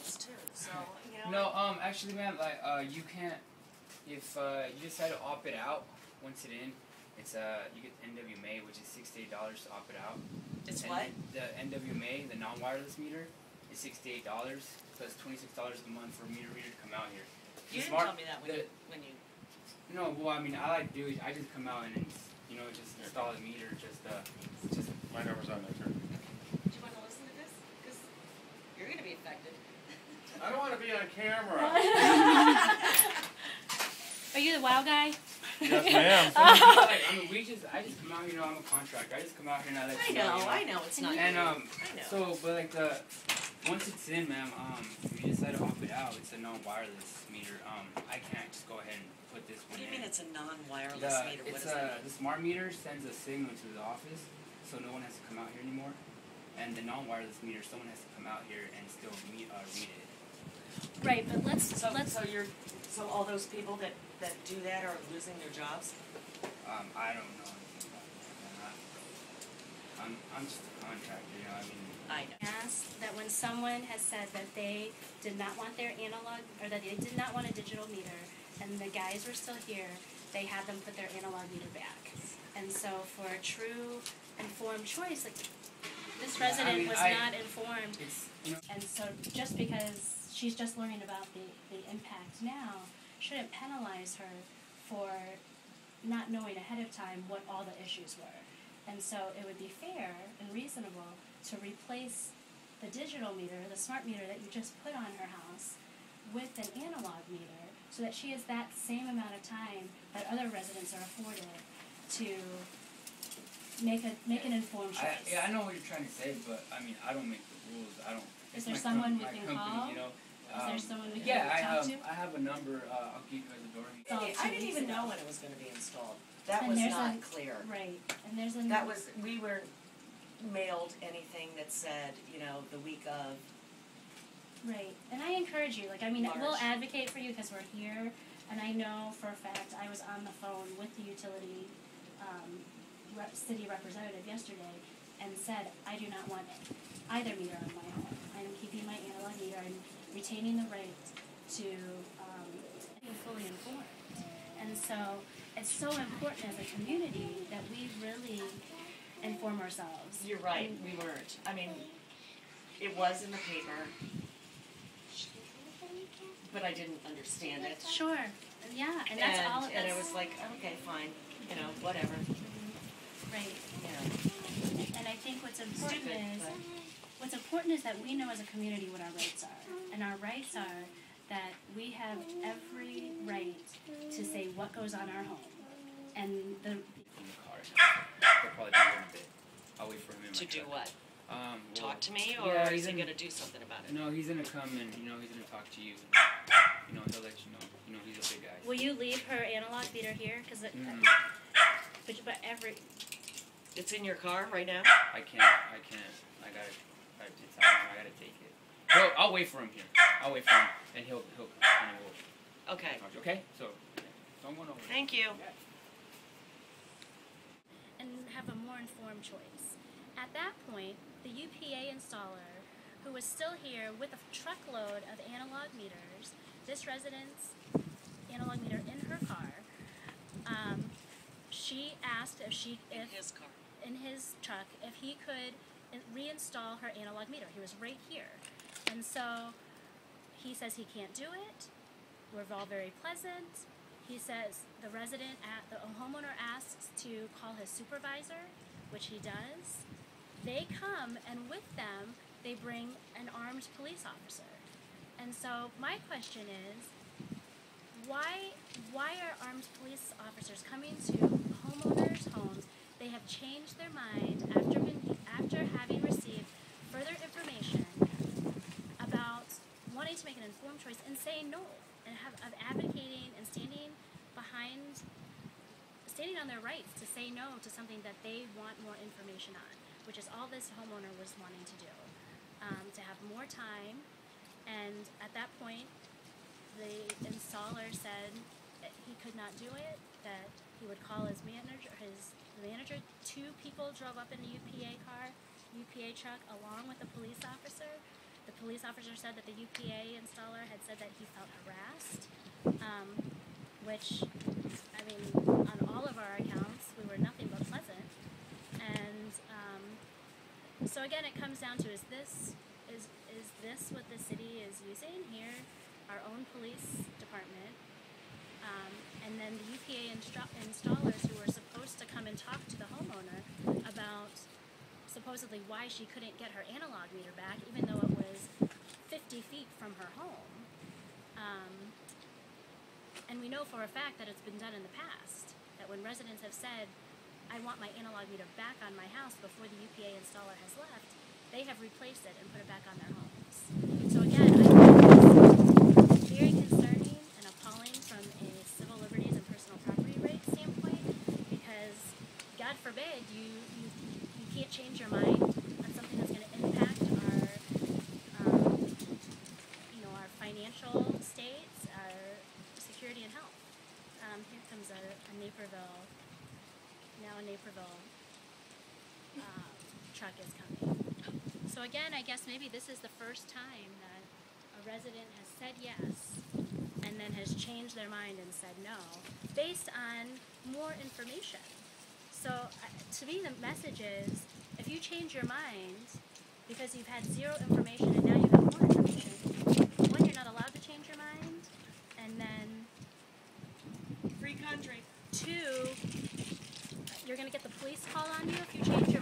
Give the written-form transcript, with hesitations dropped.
calls too. So you know. No, actually, ma'am, like, you can't. If you decide to opt it out, once it's in, it's you get NWMA, which is $68 to opt it out. It's and what? The NWMA, the non-wireless meter, is $68 plus $26 a month for a meter reader to come out here. You didn't tell me that when you. No, well, I mean, I like to do it. I just come out and it's, you know, just install the meter. Just my number's on there too. Do you want to listen to this? Because you're going to be affected. I don't want to be on camera. Are you the wow guy? Yes, ma'am. I mean, I just come out, you know, I'm a contractor. I just come out here and I let you know. I know, it's not. And, I know. so, but like once it's in, ma'am, if you decide to opt it out, it's a non-wireless meter. I can't just go ahead and put this one in. What do you mean it's a non-wireless meter? What does that mean? The smart meter sends a signal to the office, so no one has to come out here anymore. And the non-wireless meter, someone has to come out here and still read it. Right, but let's. So all those people that do that are losing their jobs? I don't know anything about that. I'm just a contractor, you know. I mean. I know. Asked that when someone has said that they did not want their analog, or that they did not want a digital meter, and the guys were still here, they had them put their analog meter back. And so for a true informed choice, like this resident was not informed, and so just because she's just learning about the impact now, shouldn't penalize her for not knowing ahead of time what all the issues were. And so it would be fair and reasonable to replace the digital meter, the smart meter that you just put on her house, with an analog meter, so that she has that same amount of time that other residents are afforded to make an informed choice. I know what you're trying to say, but I mean, I don't make the rules. I don't. Is there someone we can call? You know, is there someone we can talk to? I have a number. I'll give you guys the door. I didn't even know when it was going to be installed. That was not clear. Right, and there's a. We were mailed anything that said, you know, the week of. Right, and I encourage you. Like, I mean, March. we'll advocate for you because we're here, and I know for a fact I was on the phone with the utility city representative yesterday and said I do not want either meter on my home. I'm keeping my analog meter and retaining the right to be fully informed. And so it's so important as a community that we really inform ourselves. You're right, we weren't. I mean, it was in the paper, but I didn't understand it. Sure, yeah, and that's all. And it was like, okay, fine, you know, whatever. Right. Yeah. And I think what's important is that we know as a community what our rights are, and our rights are that we have every right to say what goes on our home, and the. In the car. They'll probably be in a bit. I'll wait for him in my To do truck. what? Talk to me, or is he going to do something about it? No, he's going to come and, you know, he's going to talk to you. You know, he'll let you know. You know, he's a big guy. Will you leave her analog meter here? Because but every. It's in your car right now? I can't. I gotta take it. I'll wait for him here. I'll wait for him, and he'll Okay. Okay? So, someone over. Thank you. And have a more informed choice. At that point, the UPA installer, who was still here with a truckload of analog meters, this resident's analog meter in her car, she asked in his truck, if he could reinstall her analog meter. He was right here. And so he says he can't do it. We're all very pleasant. He says the homeowner asks to call his supervisor, which he does. They come, and with them, they bring an armed police officer. And so my question is, why are armed police officers coming to homeowners' homes? They have changed their mind after having received further information about wanting to make an informed choice and saying no, and of advocating and standing on their rights to say no to something that they want more information on, which is all this homeowner was wanting to do, to have more time. And at that point, the installer said that he could not do it, that he would call his manager. Two people drove up in a UPA truck along with a police officer The police officer said that the UPA installer had said that he felt harassed, which, I mean, on all of our accounts, we were nothing but pleasant. And so again, it comes down to, is this what the city is using here? Our own police department, and then the UPA installers who were supposed to come and talk to the homeowner about supposedly why she couldn't get her analog meter back, even though it was 50 feet from her home. And we know for a fact that it's been done in the past, that when residents have said, I want my analog meter back on my house before the UPA installer has left, they have replaced it and put it back on their homes. So again, I think this is very concerning and appalling from a civil liberties and personal property rights standpoint, because God forbid you can't change your mind on something that's going to impact our financial states, our security and health. Here comes a Naperville truck is coming. So again, I guess maybe this is the first time that a resident has said yes and then has changed their mind and said no based on more information. So to me, the message is, if you change your mind because you've had zero information and now you have more information, one, you're not allowed to change your mind, and then Free country. two, you're going to get the police call on you if you change